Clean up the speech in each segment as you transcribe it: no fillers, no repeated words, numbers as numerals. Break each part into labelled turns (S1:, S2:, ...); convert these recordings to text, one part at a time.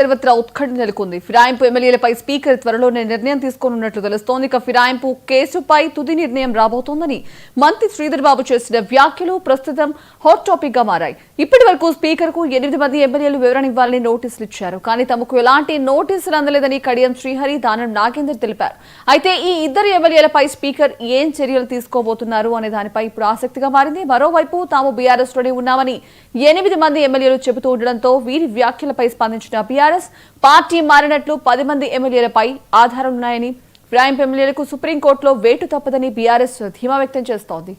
S1: సర్వత్రా ఉత్కంఠ నెలకొంది. ఫిరాయింపు ఎమ్మెల్యేలపై స్పీకర్ త్వరలోనే నిర్ణయం తీసుకోనున్నట్లు తెలుస్తోంది. ఇక ఫిరాయింపు కేసుపై తుది నిర్ణయం రాబోతోందని మంత్రి శ్రీధర్ బాబు చేసిన వ్యాఖ్యలు ప్రస్తుతం హాట్ టాపిక్ గా మారాయి. ఇప్పటి వరకు స్పీకర్ కు 8 మంది ఎమ్మెల్యేలు వివరణ ఇవ్వాలని నోటీసులు ఇచ్చారు. కానీ తమకు ఎలాంటి నోటీసులు అందలేదని కడియం శ్రీహరి, దానం నాగేందర్ తెలిపారు. అయితే ఈ ఇద్దరు ఎమ్మెల్యేలపై స్పీకర్ ఏం చర్యలు తీసుకోబోతున్నారు అనే దానిపై ఇప్పుడు ఆసక్తిగా మారింది. మరోవైపు తాము బీఆర్ఎస్ లోనే ఉన్నామని 8 మంది ఎమ్మెల్యేలు చెబుతూ ఉండడంతో వీరి వ్యాఖ్యలపై స్పందించిన బీఆర్ఎస్ పార్టీ మారినట్లు 10 మంది ఎమ్మెల్యేలపై ఆధారాలున్నాయని, ఫిరాయింపు ఎమ్మెల్యేలకు సుప్రీంకోర్టులో వేటు తప్పదని బీఆర్ఎస్ ధీమా వ్యక్తం చేస్తోంది.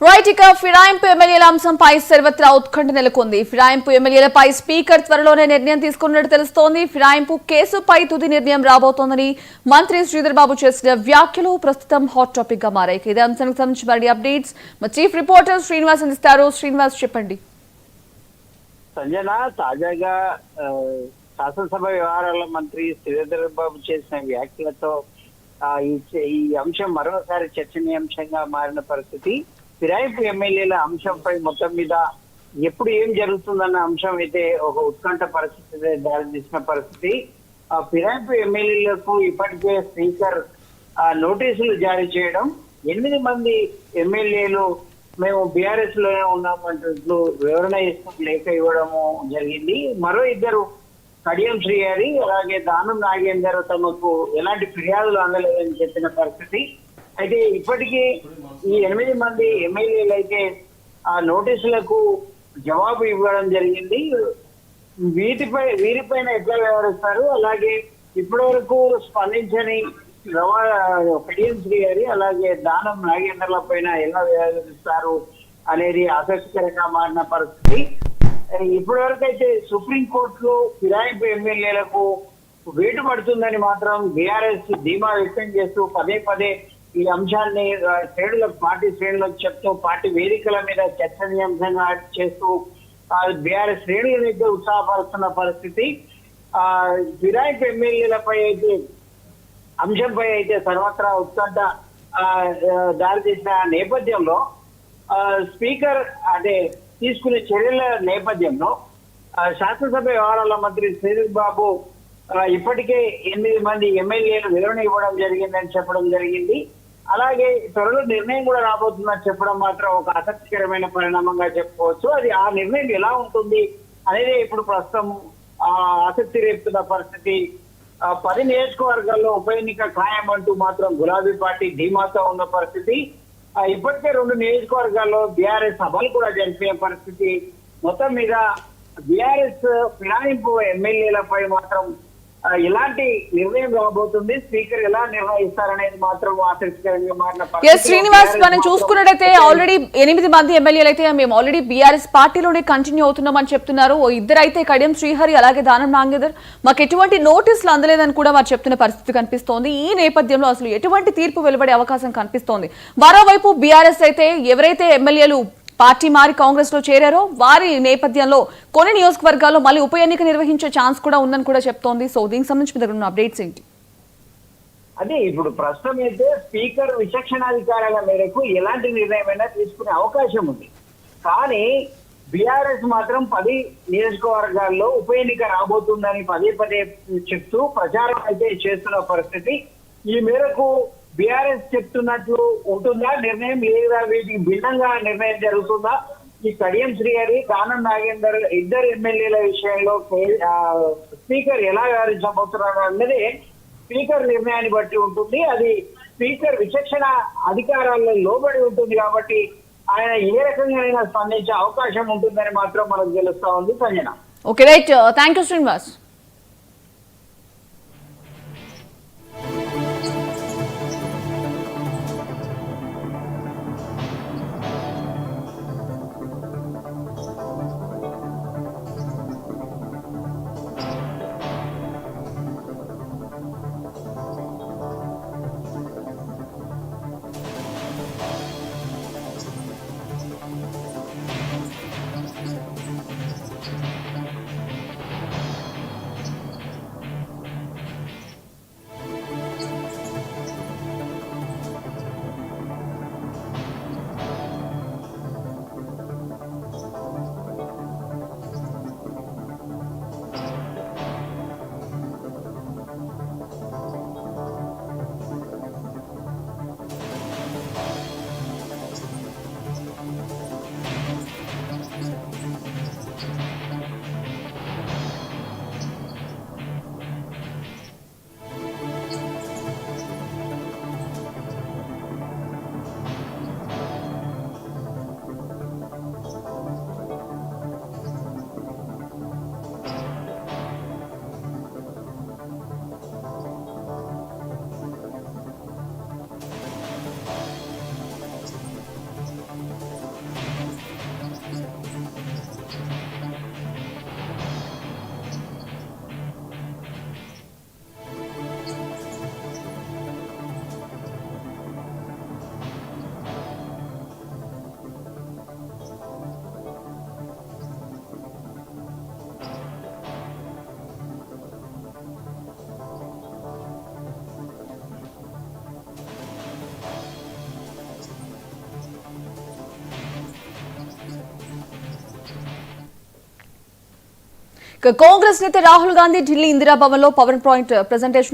S1: రైట్, ఇక ఫిరాయింపు ఎమ్మెల్యేల అంశంపై సర్వత్రా ఉత్కంఠ నెలకొంది. ఫిరాయింపు ఎమ్మెల్యేలపై స్పీకర్ త్వరలోనే నిర్ణయం తీసుకున్నట్టు తెలుస్తోంది. ఫిరాయింపు కేసుపై తుది నిర్ణయం రాబోతోందని మంత్రి శ్రీధర్ బాబు చేసిన వ్యాఖ్యలు ప్రస్తుతం హాట్ టాపిక్ గా మారాయి. ఇదే అంశానికి సంబంధించి మరిన్ని అప్డేట్స్ మా చీఫ్ రిపోర్టర్ శ్రీనివాస్ అందిస్తారు. శ్రీనివాస్, చెప్పండి.
S2: సంజన, తాజాగా శాసనసభ వ్యవహారాల మంత్రి శ్రీధర్ బాబు చేసిన వ్యాఖ్యలతో ఈ అంశం మరోసారి చర్చనీయాంశంగా మారిన పరిస్థితి. ఫిరాయింపు ఎమ్మెల్యేల అంశంపై మొత్తం మీద ఎప్పుడు ఏం జరుగుతుందన్న అంశం అయితే ఒక ఉత్కంఠ పరిస్థితి దారితీసిన పరిస్థితి. ఆ ఫిరాయింపు ఎమ్మెల్యేలకు ఇప్పటికే స్పీకర్ నోటీసులు జారీ చేయడం, 8 మంది ఎమ్మెల్యేలు మేము బీఆర్ఎస్ లోనే ఉన్నామంటూ వివరణ ఇస్తూ లేఖ ఇవ్వడము జరిగింది. మరో ఇద్దరు కడియం శ్రీహరి అలాగే దానం నాగేందర్ తమకు ఎలాంటి ఫిర్యాదులు అందలేదని చెప్పిన పరిస్థితి. అయితే ఇప్పటికీ ఈ 8 మంది ఎమ్మెల్యేలు అయితే ఆ నోటీసులకు జవాబు ఇవ్వడం జరిగింది. వీరిపైన ఎట్లా వ్యవహరిస్తారు, అలాగే ఇప్పటి వరకు స్పందించని కడియం శ్రీహరి అలాగే దానం నాగేందర్ల పైన ఎలా వ్యవహరిస్తారు అనేది ఆసక్తికరంగా మారిన పరిస్థితి. ఇప్పటి వరకు అయితే సుప్రీంకోర్టులో ఫిరాయింపు ఎమ్మెల్యేలకు వేటు పడుతుందని మాత్రం బీఆర్ఎస్ ధీమా వ్యక్తం చేస్తూ పదే ఈ అంశాన్ని పార్టీ శ్రేణులకు చెప్తూ పార్టీ వేదికల మీద చర్చనీయాంశంగా చేస్తూ బీఆర్ఎస్ శ్రేణులనైతే ఉత్సాహపరుస్తున్న పరిస్థితి. ఫిరాయింపు ఎమ్మెల్యేలపై అయితే అంశంపై అయితే సర్వత్రా ఉత్కంఠ దారితీసిన నేపథ్యంలో స్పీకర్ అంటే తీసుకునే చర్యల నేపథ్యంలో శాసనసభ వ్యవహారాల మంత్రి శ్రీధర్ బాబు ఇప్పటికే 8 మంది ఎమ్మెల్యేలు వివరణ ఇవ్వడం జరిగిందని చెప్పడం జరిగింది. అలాగే త్వరలో నిర్ణయం కూడా రాబోతుందని చెప్పడం మాత్రం ఒక ఆసక్తికరమైన పరిణామంగా చెప్పుకోవచ్చు. అది ఆ నిర్ణయం ఎలా ఉంటుంది అనేది ఇప్పుడు ప్రస్తుతం ఆసక్తి రేపుతున్న పరిస్థితి. 10 నియోజకవర్గాల్లో ఉప ఎన్నిక ఖాయం అంటూ మాత్రం గులాబీ పార్టీ ధీమాతో ఉన్న పరిస్థితి. ఇప్పటికే 2 నియోజకవర్గాల్లో బీఆర్ఎస్ సభలు కూడా జరిపే పరిస్థితి. మొత్తం మీద బీఆర్ఎస్ ఫిరాయింపు ఎమ్మెల్యేలపై మాత్రం ఎలాంటి నిర్ణయం రాబోతుంది, స్పీకర్ ఎలా నిర్ణయిస్తారనేది మాత్రం ఆసక్తికరంగా మారిన
S1: శ్రీనివాస్, మనం చూసుకున్నట్టయితే ఆల్రెడీ 8 మంది ఎమ్మెల్యేలు అయితే మేము ఆల్రెడీ బీఆర్ఎస్ పార్టీలోనే కంటిన్యూ అవుతున్నామని చెప్తున్నారు. ఇద్దరు అయితే కడియం శ్రీహరి అలాగే దానం నాగేందర్ మాకు ఎటువంటి నోటీసులు అందలేదని కూడా వారు చెప్తున్న పరిస్థితి కనిపిస్తోంది. ఈ నేపథ్యంలో అసలు ఎటువంటి తీర్పు వెలువడే అవకాశం కనిపిస్తోంది. మరోవైపు బీఆర్ఎస్ అయితే ఎవరైతే ఎమ్మెల్యేలు పార్టీ మారి కాంగ్రెస్ లో చేరారో వారి నేపథ్యంలో కొన్ని నియోజకవర్గాల్లో మళ్ళీ ఉప ఎన్నిక నిర్వహించే ఛాన్స్ కూడా ఉందని కూడా చెప్తోంది. సో దీనికి సంబంధించి మీ దగ్గర ఉన్న అప్డేట్స్ ఏంటి?
S2: అదే ఇప్పుడు ప్రస్తుతం అయితే స్పీకర్ విచక్షణాధికారాల మేరకు ఎలాంటి నిర్ణయమైనా తీసుకునే అవకాశం ఉంది. కానీ బీఆర్ఎస్ మాత్రం 10 నియోజకవర్గాల్లో ఉప ఎన్నిక రాబోతుందని పదే చెప్తూ ప్రచారం అయితే చేస్తున్న పరిస్థితి. ఈ మేరకు బీఆర్ఎస్ చెప్తున్నట్లు ఉంటుందా నిర్ణయం, లేదా వీటికి భిన్నంగా నిర్ణయం జరుగుతుందా? ఈ కడియం శ్రీహరి, దానం నాగేందర్ ఇద్దరు ఎమ్మెల్యేల విషయంలో స్పీకర్ ఎలా వ్యవహరించబోతున్నారు అన్నది స్పీకర్ నిర్ణయాన్ని బట్టి ఉంటుంది. అది స్పీకర్ విచక్షణ అధికారాల్లో లోబడి ఉంటుంది కాబట్టి ఆయన ఏ రకంగా స్పందించే అవకాశం ఉంటుందని మాత్రం మనకు తెలుస్తా ఉంది. Sanjana,
S1: okay, right, thank you Srinivas. Congress నేత రాహుల్ గాంధీ ఢిల్లీ ఇందిరా భవన్ లో పవర్ పాయింట్ ప్రెజెంటేషన్